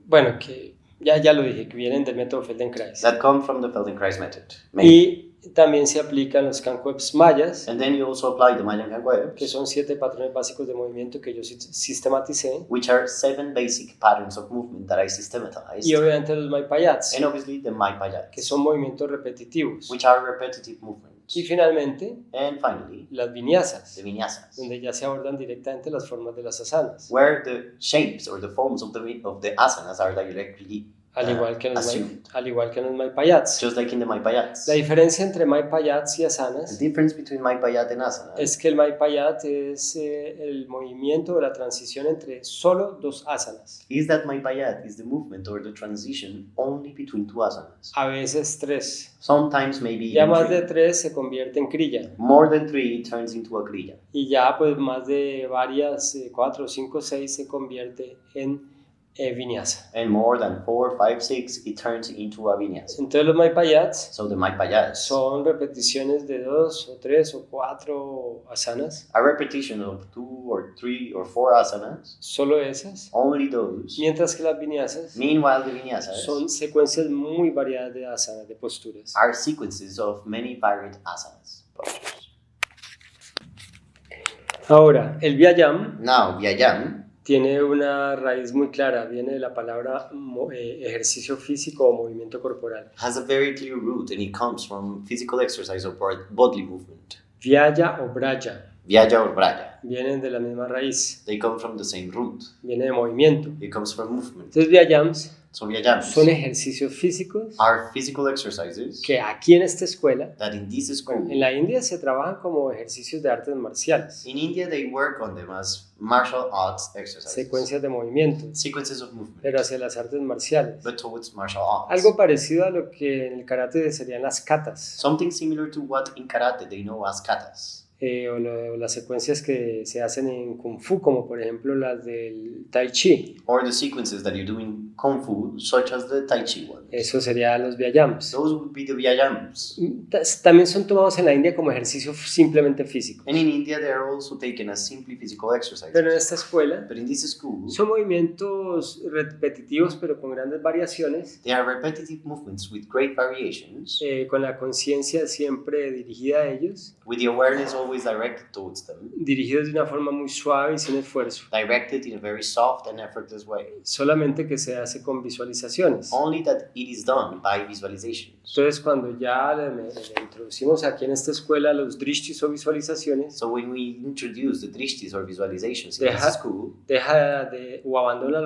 Speaker 1: bueno, que ya lo dije, que vienen del método Feldenkrais.
Speaker 2: That come from the Feldenkrais method.
Speaker 1: Y también se aplican los cancueps mayas,
Speaker 2: And then you also apply the Mayan
Speaker 1: que
Speaker 2: Webs,
Speaker 1: son 7 patrones básicos de movimiento que yo sistematicé,
Speaker 2: which are 7 basic patterns of movement that I systematized.
Speaker 1: y obviamente los maipayats,
Speaker 2: And obviously the Maipayats,
Speaker 1: que son movimientos repetitivos.
Speaker 2: which are repetitive movements.
Speaker 1: Y finalmente,
Speaker 2: And finally,
Speaker 1: las vinyasas,
Speaker 2: the vinyasas,
Speaker 1: donde ya se abordan directamente las formas de las asanas,
Speaker 2: where the shapes or the forms of the asanas are directly
Speaker 1: al igual que en los,
Speaker 2: assumed,
Speaker 1: al igual que en los maipayats.
Speaker 2: just like in the Maipayats.
Speaker 1: La diferencia entre maipayats y
Speaker 2: The
Speaker 1: asanas
Speaker 2: difference between Maipayat and asana
Speaker 1: es que el maipayat es el movimiento o la transición entre solo 2 asanas,
Speaker 2: is that Maipayat is the movement or the transition only between 2 asanas.
Speaker 1: a veces 3.
Speaker 2: Sometimes maybe
Speaker 1: Ya
Speaker 2: even
Speaker 1: más de
Speaker 2: 3.
Speaker 1: 3 se convierte en kriya,
Speaker 2: More than 3 it turns into a kriya.
Speaker 1: y ya pues más de varias, 4, 5, 6 se convierte en vinyasa.
Speaker 2: And more than 4, 5, 6 it turns into a vinyasa.
Speaker 1: Entonces los maipayats
Speaker 2: So the Maipayats,
Speaker 1: son repeticiones de 2 o 3 o 4 asanas,
Speaker 2: a repetition of 2 or 3 or 4 asanas,
Speaker 1: solo esas,
Speaker 2: only those.
Speaker 1: mientras que las vinyasas
Speaker 2: Meanwhile, the vinyasas
Speaker 1: son secuencias muy variadas de asanas, de posturas.
Speaker 2: are sequences of many varied asanas.
Speaker 1: Ahora, el vyayam
Speaker 2: Now, Vyayam
Speaker 1: tiene una raíz muy clara, viene de la palabra ejercicio físico o movimiento corporal.
Speaker 2: has a very clear root and it comes from physical exercise or bodily movement.
Speaker 1: Vyaya o braya
Speaker 2: Vyaya or Braya.
Speaker 1: vienen de la misma raíz,
Speaker 2: They come from the same root.
Speaker 1: viene de movimiento.
Speaker 2: It comes from movement.
Speaker 1: Entonces, vyayams
Speaker 2: So Vyayams
Speaker 1: son ejercicios físicos
Speaker 2: are physical exercises
Speaker 1: que aquí en esta escuela,
Speaker 2: that in this school,
Speaker 1: en la India, se trabajan como ejercicios de artes marciales,
Speaker 2: in India, they work on them as martial arts exercises.
Speaker 1: secuencias de movimiento,
Speaker 2: Sequences of movement,
Speaker 1: pero hacia las artes marciales.
Speaker 2: but towards martial arts.
Speaker 1: Algo parecido a lo que en el karate serían las katas.
Speaker 2: Something similar to what in karate they know as katas.
Speaker 1: o las secuencias que se hacen en Kung Fu, como por ejemplo las del Tai Chi.
Speaker 2: or the sequences that you do in Kung Fu, such as the Tai Chi ones.
Speaker 1: Eso sería los Vyayams.
Speaker 2: Those would be the Vyayams.
Speaker 1: También son tomados en la India como ejercicio simplemente físico.
Speaker 2: And in India, they are also taken as simply physical exercises.
Speaker 1: Pero en esta escuela
Speaker 2: But in this school,
Speaker 1: son movimientos repetitivos pero con grandes variaciones,
Speaker 2: they are repetitive movements with great variations,
Speaker 1: con la conciencia siempre dirigida a ellos,
Speaker 2: with the awareness always directed towards them,
Speaker 1: dirigidos de una forma muy suave y sin esfuerzo,
Speaker 2: directed in a very soft and effortless way.
Speaker 1: solamente que se hace con visualizaciones.
Speaker 2: Only that it is done by visualizations.
Speaker 1: Entonces cuando ya le introducimos aquí en esta escuela los drishtis o visualizaciones,
Speaker 2: So when we introduce the drishtis or visualizations in
Speaker 1: Deja-
Speaker 2: this school,
Speaker 1: deja o abandona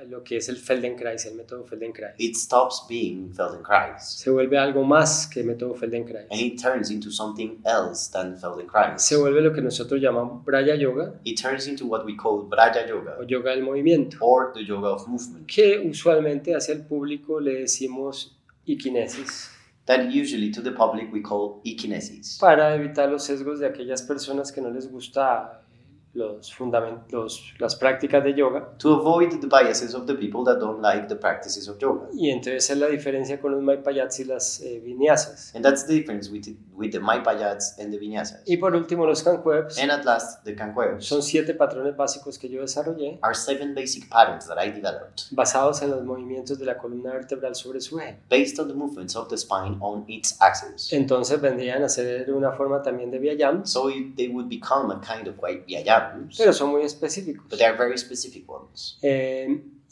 Speaker 1: lo que es el Feldenkrais, el método Feldenkrais.
Speaker 2: it stops being Feldenkrais.
Speaker 1: Se vuelve algo más que método Feldenkrais.
Speaker 2: And it turns into something else than Feldenkrais.
Speaker 1: Se vuelve lo que nosotros llamamos Braya Yoga
Speaker 2: It turns into what we call Braja Yoga,
Speaker 1: o Yoga del Movimiento,
Speaker 2: or the Yoga of Movement,
Speaker 1: que usualmente hacia el público le decimos ikinesis,
Speaker 2: that usually to the public we call ekinesis,
Speaker 1: para evitar los sesgos de aquellas personas que no les gusta las prácticas de yoga.
Speaker 2: to avoid the biases of the people that don't like the practices of yoga.
Speaker 1: Y entonces es la diferencia con los Maipayats y las vinyasas.
Speaker 2: And that's the difference with the Maipayats and the Vinyasas.
Speaker 1: Y por último los Kankwebs.
Speaker 2: And at last, the Kankwebs
Speaker 1: Son 7 patrones básicos que yo desarrollé,
Speaker 2: are 7 basic patterns that I developed
Speaker 1: basados en los movimientos de la columna vertebral sobre su eje.
Speaker 2: based on the movements of the spine on its axis.
Speaker 1: Entonces vendrían a ser una forma también de Vyayams,
Speaker 2: So they would become a kind of white Vyayams,
Speaker 1: pero son muy específicos.
Speaker 2: but they are very specific ones.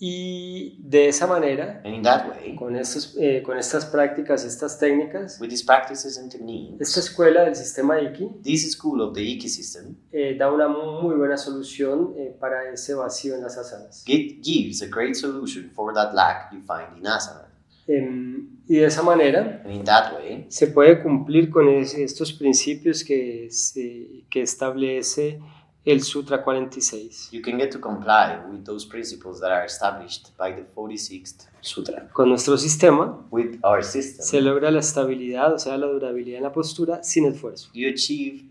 Speaker 1: Y de esa manera,
Speaker 2: And in that way,
Speaker 1: con estas prácticas, estas técnicas,
Speaker 2: with these practices and
Speaker 1: esta
Speaker 2: techniques,
Speaker 1: escuela del sistema Iki
Speaker 2: this school of the Iki system,
Speaker 1: da una muy buena solución para ese vacío en las asanas.
Speaker 2: it gives a great solution for that lack you find in asana.
Speaker 1: Y de esa manera
Speaker 2: And in that way,
Speaker 1: se puede cumplir con estos principios que establece el Sutra 46.
Speaker 2: you can get to comply with those principles that are established by the 46th Sutra.
Speaker 1: Con nuestro sistema
Speaker 2: With our
Speaker 1: se
Speaker 2: system,
Speaker 1: logra la estabilidad, o sea, la durabilidad en la postura sin esfuerzo,
Speaker 2: you achieve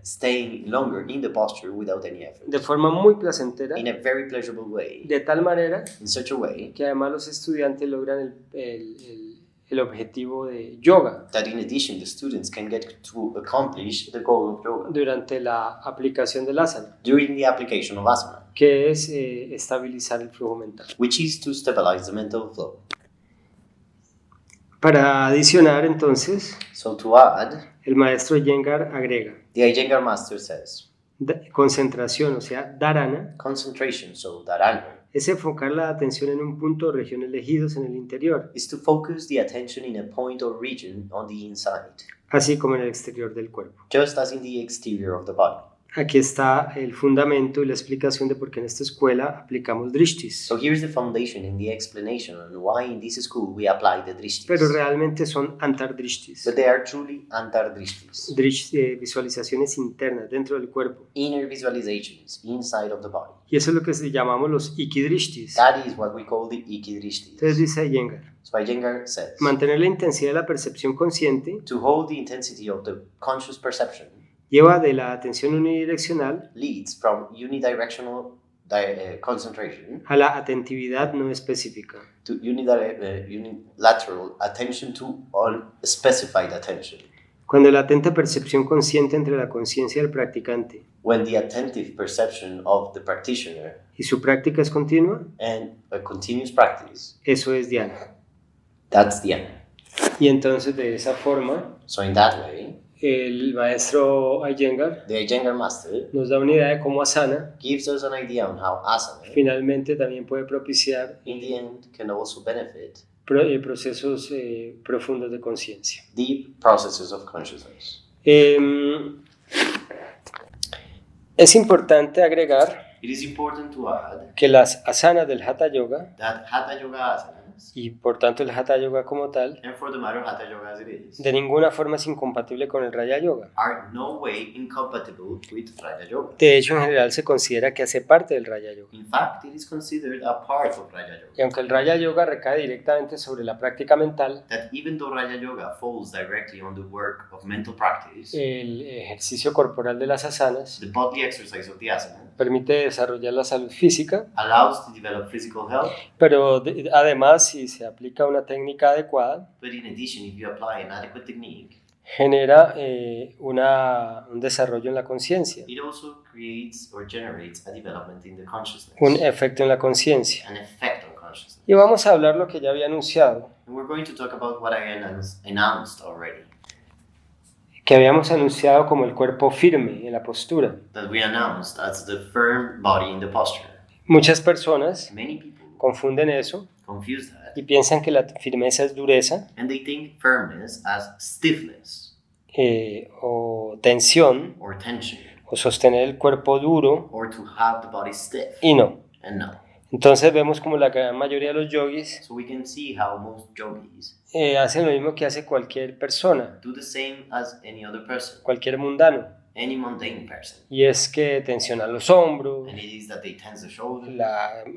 Speaker 2: staying longer in the posture without any effort,
Speaker 1: de forma muy placentera,
Speaker 2: in a very pleasurable way,
Speaker 1: de tal manera
Speaker 2: in such a way
Speaker 1: que además los estudiantes logran el objetivo de yoga
Speaker 2: that in addition the students can get to accomplish the goal of yoga
Speaker 1: durante la aplicación del asana,
Speaker 2: during the application of asana,
Speaker 1: que es estabilizar el flujo mental.
Speaker 2: which is to stabilize the mental flow.
Speaker 1: Para adicionar entonces,
Speaker 2: So to add,
Speaker 1: el maestro Iyengar agrega
Speaker 2: the Iyengar master says,
Speaker 1: concentración, o sea, dharana,
Speaker 2: concentration, so dharana,
Speaker 1: es enfocar la atención en un punto o región elegidos en el interior,
Speaker 2: is to focus the attention in a point or region on the inside,
Speaker 1: así como en el exterior del cuerpo.
Speaker 2: just as in the exterior of the body.
Speaker 1: Aquí está el fundamento y la explicación de por qué en esta escuela aplicamos drishtis.
Speaker 2: So here's the foundation and the explanation on why in this school we apply the drishtis.
Speaker 1: Pero realmente son antardrishtis,
Speaker 2: But they are truly antardrishtis,
Speaker 1: visualizaciones internas dentro del cuerpo.
Speaker 2: inner visualizations inside of the body.
Speaker 1: Y eso es lo que llamamos los ikidrishtis.
Speaker 2: That is what we call the ikidrishtis.
Speaker 1: Entonces dice Iyengar,
Speaker 2: So Iyengar says,
Speaker 1: mantener la intensidad de la percepción consciente
Speaker 2: to hold the intensity of the conscious perception
Speaker 1: lleva de la atención unidireccional
Speaker 2: leads from unidirectional concentration
Speaker 1: a la atentividad no específica.
Speaker 2: to unilateral attention to unspecified attention.
Speaker 1: Cuando la atenta percepción consciente entre la conciencia del practicante
Speaker 2: When the attentive perception of the practitioner
Speaker 1: y su práctica es continua,
Speaker 2: and a continuous practice,
Speaker 1: eso es dhyana.
Speaker 2: that's dhyana.
Speaker 1: Y entonces de esa forma,
Speaker 2: So in that way,
Speaker 1: el maestro Iyengar
Speaker 2: the Iyengar master
Speaker 1: nos da una idea de cómo asana
Speaker 2: gives us an idea on how asana,
Speaker 1: finalmente también puede propiciar
Speaker 2: in the end, can also benefit
Speaker 1: procesos profundos de conciencia.
Speaker 2: deep processes of consciousness.
Speaker 1: Es importante agregar
Speaker 2: It is important to add
Speaker 1: que las asanas del Hatha Yoga
Speaker 2: that Hatha Yoga asana asanas,
Speaker 1: y por tanto el Hatha Yoga como tal,
Speaker 2: and for the matter Hatha Yoga as it is,
Speaker 1: de ninguna forma es incompatible con el Raya Yoga.
Speaker 2: are no way incompatible with Raja Yoga.
Speaker 1: De hecho, en general se considera que hace parte del Raya Yoga.
Speaker 2: In fact, it is considered a part of Raja
Speaker 1: Y
Speaker 2: Yoga.
Speaker 1: aunque el Raya Yoga recae directamente sobre la práctica mental,
Speaker 2: That even though Raja Yoga falls directly on the work of mental practice,
Speaker 1: el ejercicio corporal de las asanas
Speaker 2: the bodily exercise of the asana
Speaker 1: permite desarrollar la salud física,
Speaker 2: allows to develop physical health,
Speaker 1: pero además, si se aplica una técnica adecuada,
Speaker 2: but in addition, if you apply an adequate technique,
Speaker 1: genera un desarrollo en la conciencia,
Speaker 2: it also creates or generates a development in the consciousness,
Speaker 1: un efecto en la conciencia.
Speaker 2: an effect on consciousness.
Speaker 1: Y vamos a hablar lo que ya había anunciado,
Speaker 2: And we're going to talk about what I announced already,
Speaker 1: que habíamos anunciado como el cuerpo firme en la postura.
Speaker 2: that we announced as the firm body in the posture.
Speaker 1: Muchas personas
Speaker 2: Many people
Speaker 1: confunden eso
Speaker 2: confuse that,
Speaker 1: y piensan que la firmeza es dureza
Speaker 2: and they think firmness as stiffness
Speaker 1: o tensión
Speaker 2: or tension,
Speaker 1: o sostener el cuerpo duro,
Speaker 2: or to have the body stiff,
Speaker 1: y no.
Speaker 2: and no.
Speaker 1: Entonces vemos como la gran mayoría de los yogis
Speaker 2: So we can see how most yogis
Speaker 1: hacen lo mismo que hace cualquier persona,
Speaker 2: do the same as any other person,
Speaker 1: cualquier mundano,
Speaker 2: any mundane person,
Speaker 1: y es que tensionan los hombros,
Speaker 2: and it is that they tense the shoulder,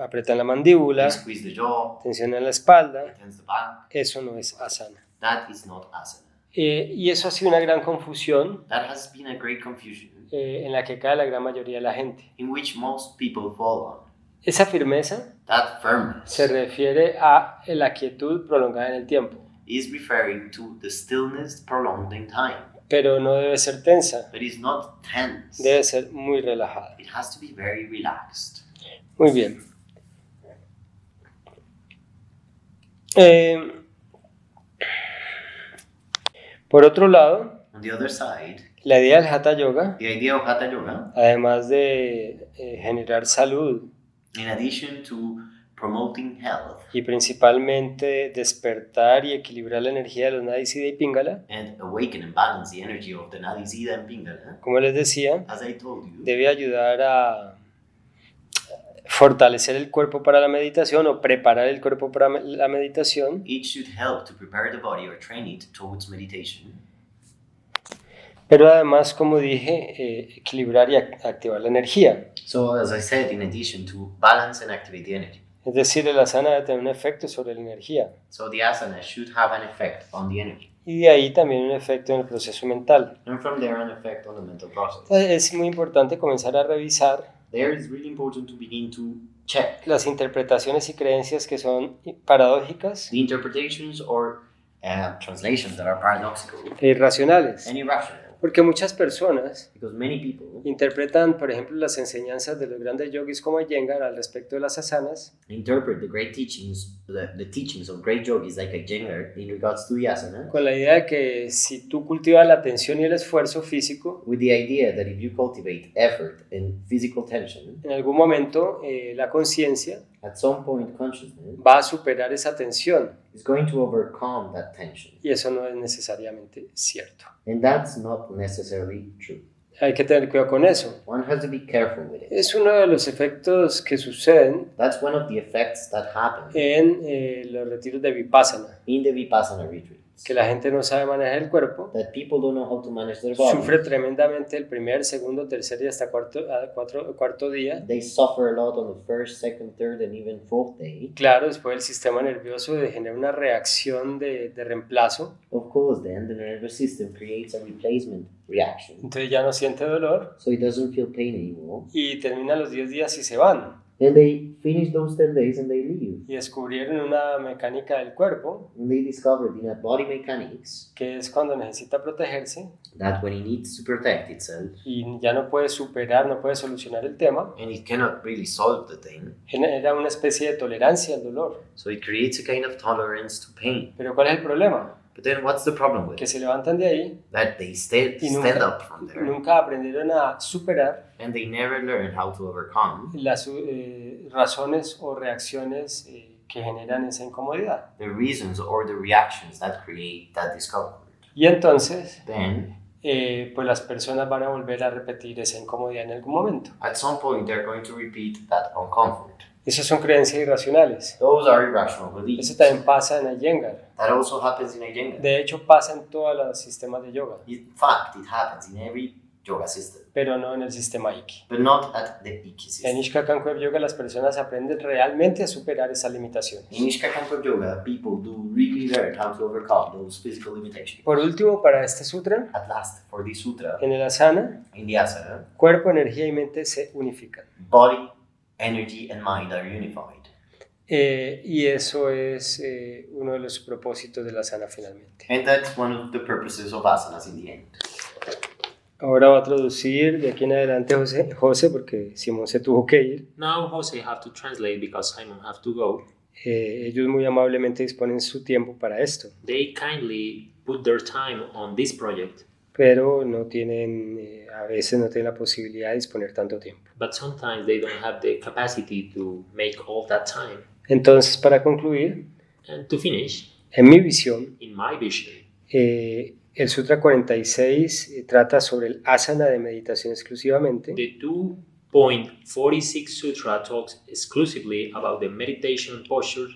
Speaker 1: aprietan la mandíbula,
Speaker 2: they squeeze the jaw,
Speaker 1: tensionan la
Speaker 2: they
Speaker 1: espalda.
Speaker 2: tense the back.
Speaker 1: Eso no es asana.
Speaker 2: That is not asana.
Speaker 1: Y eso ha sido una gran confusión
Speaker 2: That has been a great confusion
Speaker 1: en la que cae la gran mayoría de la gente.
Speaker 2: in which most people fall on.
Speaker 1: Esa firmeza
Speaker 2: That firmness
Speaker 1: se refiere a la quietud prolongada en el tiempo,
Speaker 2: is referring to the stillness prolonged in time,
Speaker 1: pero no debe ser tensa,
Speaker 2: but it's not tense.
Speaker 1: debe ser muy relajada.
Speaker 2: It has to be very relaxed.
Speaker 1: Muy bien. Por otro lado,
Speaker 2: On the other side,
Speaker 1: la idea del Hatha Yoga,
Speaker 2: the idea of Hatha Yoga,
Speaker 1: además de generar salud
Speaker 2: in addition to promoting health
Speaker 1: y principalmente despertar y equilibrar la energía de los Nadi, Siddha y Pingala,
Speaker 2: and awaken and balance the energy of the Nadi, Siddha, and Pingala,
Speaker 1: como les decía,
Speaker 2: as I told you,
Speaker 1: debe ayudar a fortalecer el cuerpo para la meditación o preparar el cuerpo para la meditación,
Speaker 2: it should help to prepare the body or train it towards meditation,
Speaker 1: pero además, como dije, equilibrar y activar la energía.
Speaker 2: so as I said, in addition to balance and activate the energy.
Speaker 1: Es decir, el asana debe tener un efecto sobre la energía
Speaker 2: So the asana should have an effect on the energy,
Speaker 1: y de ahí también un efecto en el proceso mental.
Speaker 2: and from there an effect on the mental process.
Speaker 1: Entonces, es muy importante comenzar a revisar
Speaker 2: There it's really important to begin to check
Speaker 1: las interpretaciones y creencias que son paradójicas
Speaker 2: the interpretations or translations that are paradoxical
Speaker 1: e irracionales,
Speaker 2: and irrational,
Speaker 1: porque muchas personas
Speaker 2: because many people
Speaker 1: interpretan, por ejemplo, las enseñanzas de los grandes yogis como Iyengar al respecto de las asanas
Speaker 2: interpret the great teachings, the teachings of great yogis like Iyengar in regards to the asana,
Speaker 1: con la idea de que si tú cultivas la atención y el esfuerzo físico,
Speaker 2: with the idea that if you cultivate effort and physical tension,
Speaker 1: en algún momento la conciencia
Speaker 2: at some point consciousness
Speaker 1: va a superar esa tensión,
Speaker 2: is going to overcome that tension.
Speaker 1: y eso no es necesariamente cierto.
Speaker 2: And that's not necessarily true.
Speaker 1: Hay que tener cuidado con eso.
Speaker 2: One has to be careful with it.
Speaker 1: Es uno de los efectos que suceden
Speaker 2: That's one of the effects that happen
Speaker 1: en los retiros de Vipassana,
Speaker 2: in the Vipassana retreats.
Speaker 1: que la gente no sabe manejar el cuerpo,
Speaker 2: That people don't know how to manage their body.
Speaker 1: sufre tremendamente el primer, segundo, tercer y hasta cuarto día.
Speaker 2: They suffer a lot on the first, second, third, and even fourth day.
Speaker 1: Claro, después el sistema nervioso genera una reacción de reemplazo,
Speaker 2: Of course, then the nervous system creates a replacement reaction,
Speaker 1: entonces ya no siente dolor
Speaker 2: so it doesn't feel pain anymore.
Speaker 1: y terminan los 10 días y se van.
Speaker 2: And they finish those 10 days and they leave.
Speaker 1: Y descubrieron una mecánica del cuerpo,
Speaker 2: And they discovered in a body mechanics
Speaker 1: que es cuando necesita protegerse
Speaker 2: that when it needs to protect itself
Speaker 1: y ya no puede superar, no puede solucionar el tema,
Speaker 2: and it cannot really solve the thing,
Speaker 1: genera una especie de tolerancia al dolor.
Speaker 2: so it creates a kind of tolerance to pain.
Speaker 1: Pero ¿cuál es el problema?
Speaker 2: But then what's the problem with
Speaker 1: Que
Speaker 2: it?
Speaker 1: se levantan de ahí
Speaker 2: That they stand
Speaker 1: y nunca,
Speaker 2: up from there
Speaker 1: nunca aprendieron a superar
Speaker 2: and they never learn how to overcome
Speaker 1: las razones o reacciones que generan esa incomodidad.
Speaker 2: the reasons or the reactions that create that discomfort.
Speaker 1: Y entonces,
Speaker 2: Then,
Speaker 1: pues las personas van a volver a repetir esa incomodidad en algún momento.
Speaker 2: at some point, they're going to repeat that uncomfort.
Speaker 1: Esas son creencias irracionales.
Speaker 2: Those are irrational beliefs.
Speaker 1: Eso también pasa en Iyengar.
Speaker 2: That also happens in Iyengar.
Speaker 1: De hecho, pasa en todos los sistemas de yoga,
Speaker 2: In fact, it happens in every yoga system,
Speaker 1: pero no en el sistema Iki.
Speaker 2: but not at the Iki
Speaker 1: En
Speaker 2: system.
Speaker 1: Ishkakan Web Yoga las personas aprenden realmente a superar esas limitaciones.
Speaker 2: In Ishkakan Yoga, people do really learn how to overcome those physical limitations.
Speaker 1: Por último, para este sutra,
Speaker 2: At last, for this sutra,
Speaker 1: en el asana,
Speaker 2: in the asana,
Speaker 1: cuerpo, energía y mente se unifican.
Speaker 2: body, energy, and mind are unified.
Speaker 1: Y eso es uno de los propósitos del asana finalmente.
Speaker 2: And that's one of the purposes of asanas in the end.
Speaker 1: Ahora va a traducir de aquí en adelante José, porque Simón se tuvo que ir.
Speaker 3: Now Jose have to translate because Simon have to go.
Speaker 1: Ellos muy amablemente disponen su tiempo para esto,
Speaker 3: They kindly put their time on this project,
Speaker 1: pero no tienen, a veces no tienen la posibilidad de disponer tanto tiempo.
Speaker 3: but sometimes they don't have the capacity to make all that time.
Speaker 1: Entonces, para concluir,
Speaker 3: And to finish,
Speaker 1: en mi visión,
Speaker 3: in my vision,
Speaker 1: el Sutra 46 trata sobre el asana de meditación exclusivamente,
Speaker 3: the 2.46 Sutra talks exclusively about the meditation postures,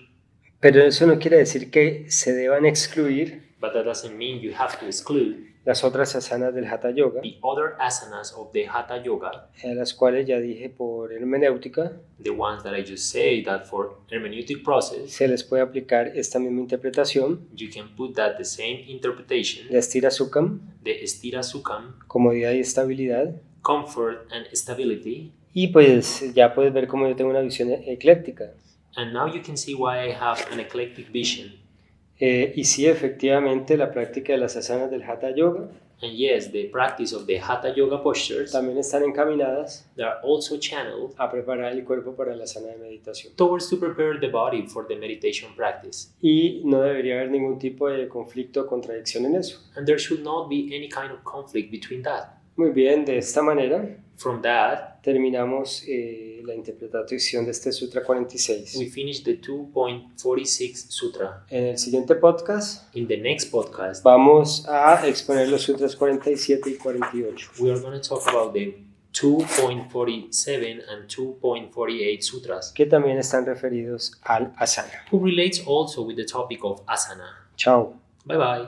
Speaker 1: pero eso no quiere decir que se deban excluir
Speaker 3: but that doesn't mean you have to exclude
Speaker 1: las otras asanas del Hatha Yoga,
Speaker 3: the other asanas of the Hatha Yoga,
Speaker 1: a las cuales ya dije por hermenéutica,
Speaker 3: the ones that I just say that for hermeneutic process,
Speaker 1: se les puede aplicar esta misma interpretación
Speaker 3: you can put that the same interpretation,
Speaker 1: de Stira Sukham,
Speaker 3: the Stira Sukham,
Speaker 1: comodidad y estabilidad,
Speaker 3: comfort and stability.
Speaker 1: y pues ya puedes ver cómo yo tengo una visión ecléctica.
Speaker 3: And now you can see why I have an eclectic vision.
Speaker 1: Y sí, efectivamente, la práctica de las asanas del Hatha Yoga
Speaker 3: And yes, the practice of the Hatha Yoga postures,
Speaker 1: también están encaminadas
Speaker 3: they are also channeled
Speaker 1: a preparar el cuerpo para la asana de meditación.
Speaker 3: towards to prepare the body for the meditation practice.
Speaker 1: Y no debería haber ningún tipo de conflicto o contradicción en eso.
Speaker 3: And there should not be any kind of conflict between that.
Speaker 1: Muy bien, de esta manera
Speaker 3: From that,
Speaker 1: terminamos la interpretación de este Sutra 46.
Speaker 3: we finish the 2.46 Sutra.
Speaker 1: En el siguiente podcast
Speaker 3: In the next podcast,
Speaker 1: vamos a exponer los Sutras 47 y 48.
Speaker 3: we are going to talk about the 2.47 and 2.48 Sutras,
Speaker 1: Que también están referidos al asana.
Speaker 3: who relates also with the topic of asana.
Speaker 1: Chao.
Speaker 3: Bye bye.